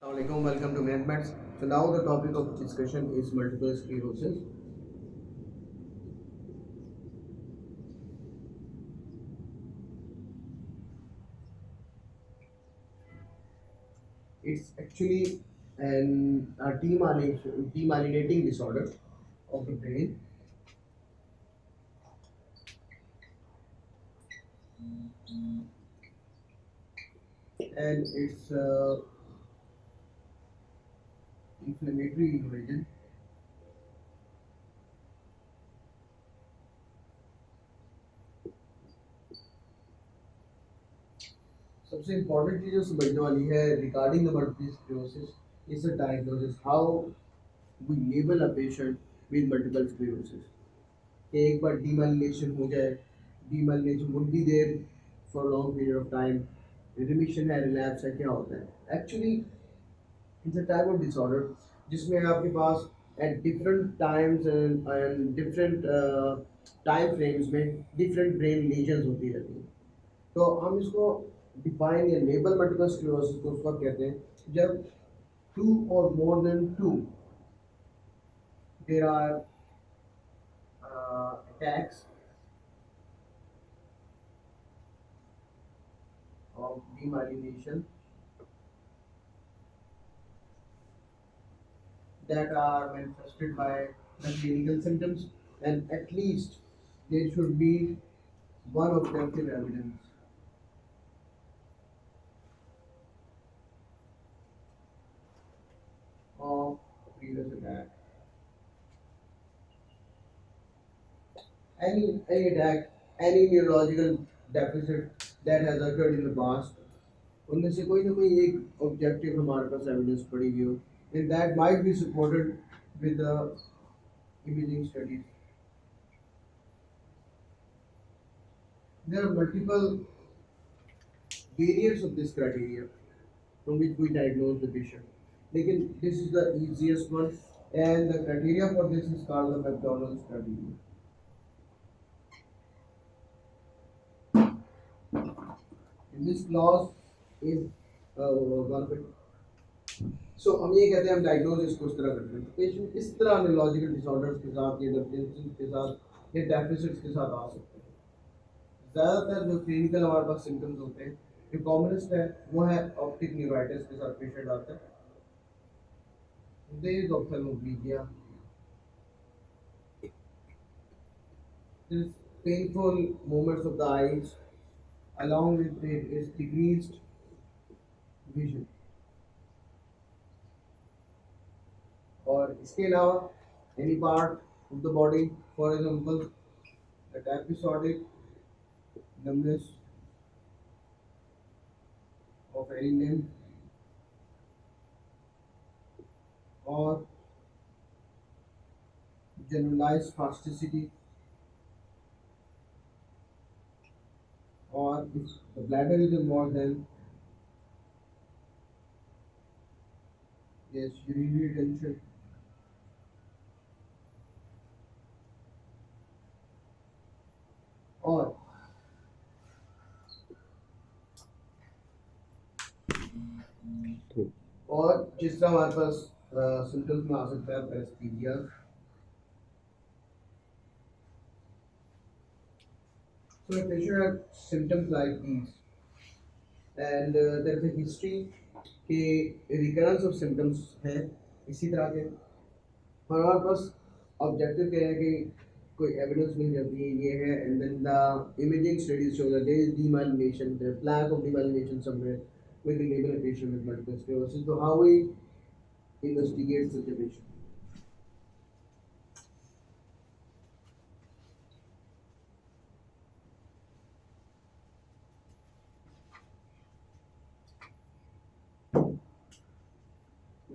Assalamualaikum, welcome to MedMeds. So now the topic of discussion is multiple sclerosis. It's actually a demyelinating disorder of the brain, and it's inflammatory in origin. सबसे important चीज़ जो समझने वाली है regarding the multiple sclerosis is the diagnosis how we label a patient with multiple sclerosis कि एक बार demyelination हो जाए, demyelination would be there for long period of time, remission है, रिलैप्स है, क्या होता है actually? It's a type of disorder जिसमें आपके पास at different times and different time frames में डिफरेंट ब्रेन लीजन्स होती रहती हैं। तो हम इसको डिफाइन या लेबल मल्टीपल स्क्लेरोसिस को उस वक्त कहते हैं जब टू और more than two there are attacks of demyelination that are manifested by the clinical symptoms, and at least there should be one objective evidence of previous attack. Any attack, any neurological deficit that has occurred in the past, उनमें से कोई ना कोई एक objective हमारे पास evidence पड़ी हुई हो, and that might be supported with the imaging studies. There are multiple variants of this criteria from which we diagnose the patient. Lekin this is the easiest one, and the criteria for this is called the McDonald's criteria. In this clause is one of it. सो हम ये कहते हैं हम diagnosis को इस तरह करते हैं पेशेंट इस तरह न्यूरोलॉजिकल डिसऑर्डर्स के साथ या डेफिशिएंसीज के साथ या डेफिसिट्स के साथ आ सकते हैं। ज़्यादातर जो क्लिनिकल हमारे पास सिम्टम्स होते हैं जो कॉमनेस्ट है वो है ऑप्टिक न्यूराइटिस के साथ पेशेंट आता है। There is ophthalmoplegia, there is painful movements of the eyes, along with it is decreased vision। और इसके अलावा any part of the body, for example that episodic numbness of any limb or generalized spasticity, or if the bladder is involved then yes urinary retention। और और जिस तरह हमारे पास symptoms में आ सकता है paresthesia. So a patient has symptoms like these, and there is a history कि recurrence of symptoms है इसी तरह के, और हमारे पास ऑब्जेक्टिव क्या है कि कोई एविडेंस मिल जाती है ये है, and then the imaging studies show that there is demyelination, the lack of demyelination somewhere, we can label a patient with multiple sclerosis. So how we investigate such a patient?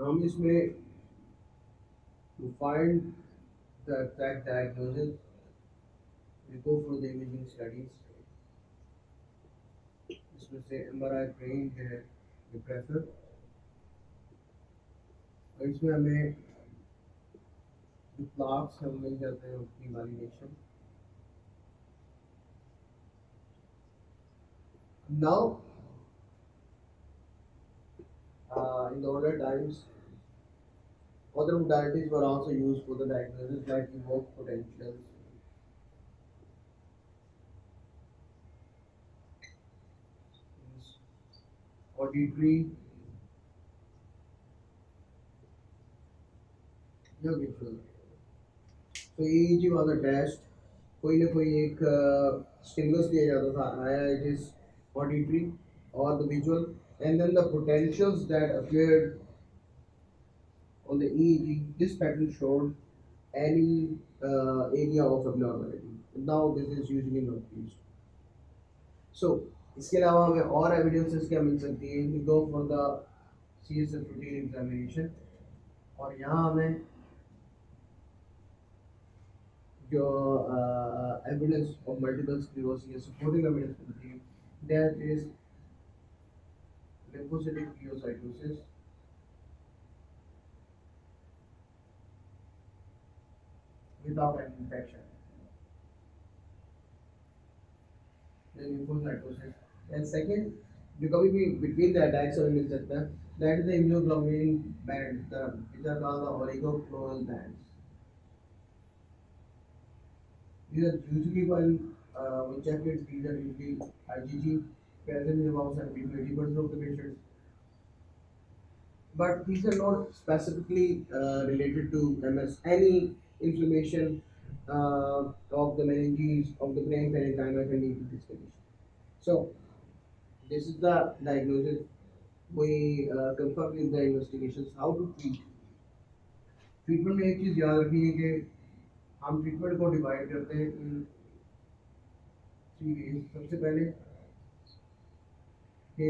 हम इसमें to find the exact diagnosis we go for the imaging studies। इसमें से MRI brain जो है ये prefer, और इसमें हमें जो प्लाक्स हम मिल जाते हैं उसकी validation. Now in the older times, other modalities were also used for the diagnosis, like evoked potentials, auditory, या visual. तो EEG was a test, कोई ना कोई एक स्टिमुलस दिया जाता था, आया it is auditory or the visual, and then the potentials that appeared on the EEG, this pattern showed any area of abnormality. Now this is usually not used. So इसके अलावा हमें और एविडेंसेस क्या मिल सकती है? We go for the CSF routine examination, और यहाँ हमें जो evidence of multiple sclerosis या supporting evidence मिलती है, that is lymphocytic phagocytosis without an infection. The lymphocytosis. And second, जो कभी भी between the attacks हमें मिल सकता है, that is the immunoglobulin bands, which are called the oligoclonal bands. These are usually when checked, these are usually IgG present in about 70 to 80% of the patients. But these are not specifically related to MS. Any inflammation of the meninges of the brain parenchyma can lead to this condition. So this is the diagnosis. We confirm in the investigations how to treat. Treatment में एक चीज़ याद रखनी है कि हम treatment को divide करते हैं इन थ्री वेज. सबसे पहले कि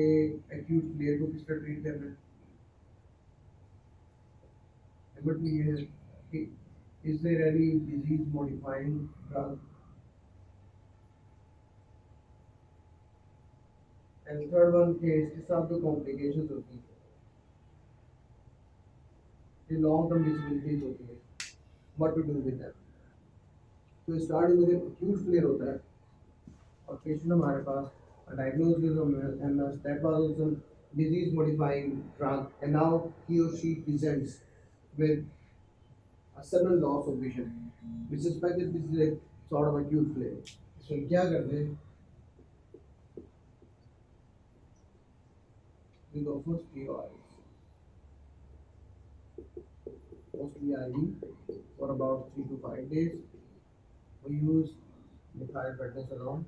एक्यूट फ्लेयर को किस तरह ट्रीट करना है. नंबर टू ये है कि is there any disease modifying drug, and third one के इसके साथ जो कॉम्प्लिकेशंस होती हैं, जो लॉन्ग टर्म डिसेबिलिटीज होती है, what to do with that. तो स्टार्टिंग में एक्यूट फ्लेयर होता है और पेशेंट हमारे पास diagnosed with MS, that was also disease modifying drug, and now he or she presents with a sudden loss of vision. We suspect that this is a sort of acute flare. So क्या करते हैं? We go for steroids. Mostly IV for about 3 to 5 days. We use methylprednisolone.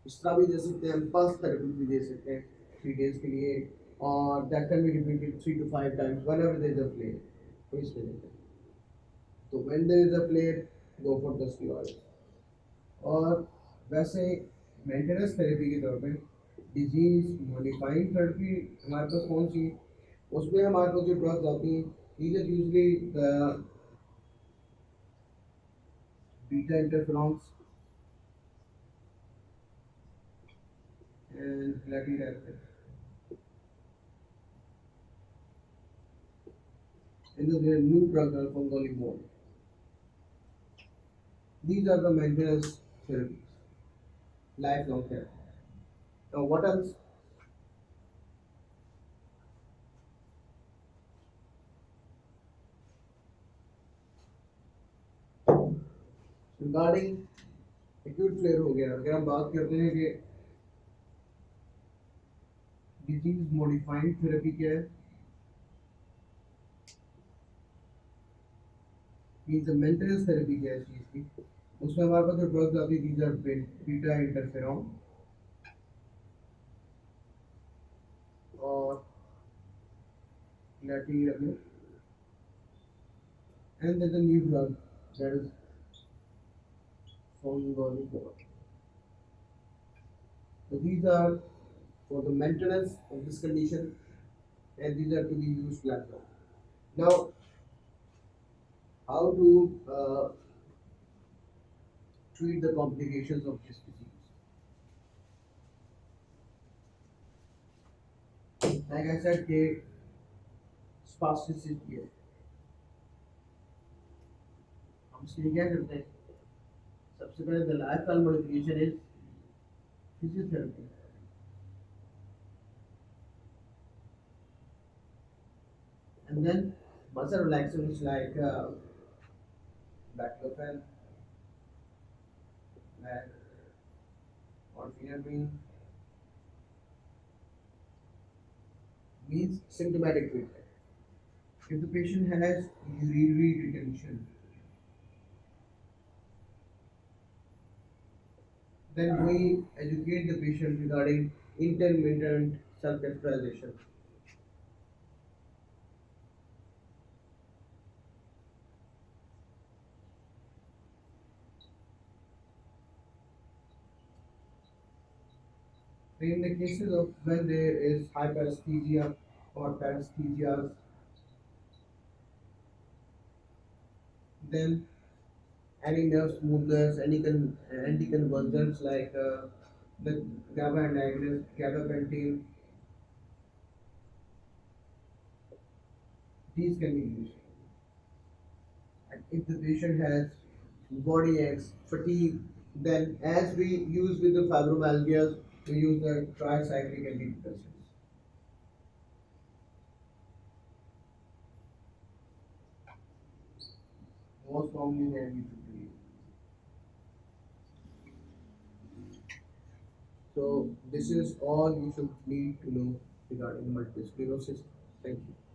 इस तरह भी दे सकते हैं, pulse therapy भी दे सकते हैं 3 डेज के लिए, और that can be repeated 3 to 5 times whenever there is a flare. तो इसमें देते हैं. तो when there is a flare, go for the steroids. और वैसे मेंटेनेंस थेरेपी के तौर पे डिजीज मॉडिफाइंग थेरेपी हमारे पास कौन सी, उसमें हमारे पास जो ड्रग्स आती हैं, these are usually the beta interferons and platinum. And then there are new drugs are fungolimod. These are the maintenance therapies, lifelong therapy. Now, what else? Regarding acute flare हो गया, अगर हम बात करते हैं कि डिजीज मॉडिफाइंग थेरेपी क्या है, मींस मेंटेनेंस थेरेपी क्या है इस चीज़ की, उसमें हमारे पास जो ड्रग्स आती है, दीज आर बीटा इंटरफेरॉन और platinum, and there's a new drug that is fungolimod. So these are for the maintenance of this condition, and these are to be used lifelong. Now, how to treat the complications of this disease? Like I said, कि spasticity है. हम इसके लिए क्या करते हैं? subsequently the lifestyle modification is physiotherapy. And then muscle relaxants like baclofen, like orphenamine means symptomatic treatment. If the patient has urinary retention, then we educate the patient regarding intermittent self-catheterization. In the cases of when there is hyperesthesia or paresthesia, then any nerve smoothness, any anticonvulsants like the GABA antagonist, gabapentin, these can be used. And if the patient has body aches, fatigue, then as we use with the fibromyalgia, we use the tricyclic antidepressants. Most commonly they are used to treat. So this is all you should need to know regarding multiple sclerosis. Thank you.